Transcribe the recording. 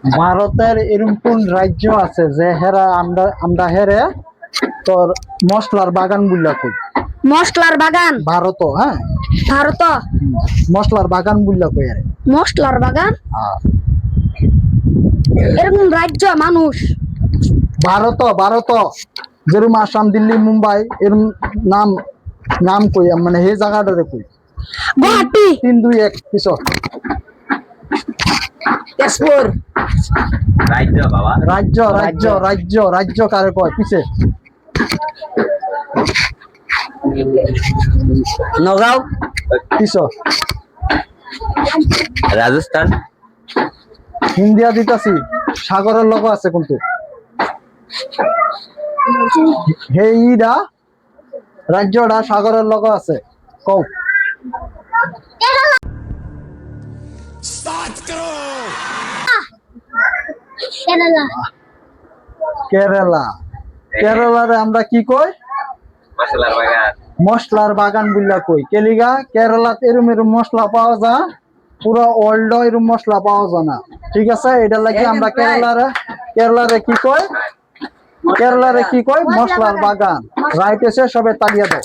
ভারতের এরকম কোন রাজ্য আছে যে হেরা আমরা আমরা হেরে তোর মশলার বাগান বুল্লা কই? মশলার বাগান ভারত, হ্যাঁ, ভারত মশলার বাগান বুল্লা কই আরে। মশলার বাগান হ্যাঁ। এরকম রাজ্য মানুষ ভারত ভারত যেরকম আসাম, দিল্লি, মুম্বাই এরকম নাম নাম কই মানে এই জায়গাটারে কই? গুয়াহাটি 3 2 1 পিছর। তেজপুর রাজ্য বাবা রাজ্য রাজ্য রাজ্য রাজ্য কারে কয় পিছে? নগাঁও পিছর। রাজস্থান ইন্ডিয়া দিতাছি সাগরের লোক আছে কিন্তু হেইডা রাজ্যটা সাগরের লোক আছে কও। কেরালা কেরালা। কেরালারে আমরা কি কই? মশলার বাগান মশলার বাগান বুল্লা কই। কেলিগা কেরালাত এরম এরম মশলা পাওয়া যায়, পুরো ওয়ার্ল্ড এরম মশলা পাওয়া যায় না। ঠিক আছে, এটা লাগি আমরা কেরালারে কি কই? কেরালারে কি কই? মশলার বাগান। রাইট এসে সবে তালিয়া দাও।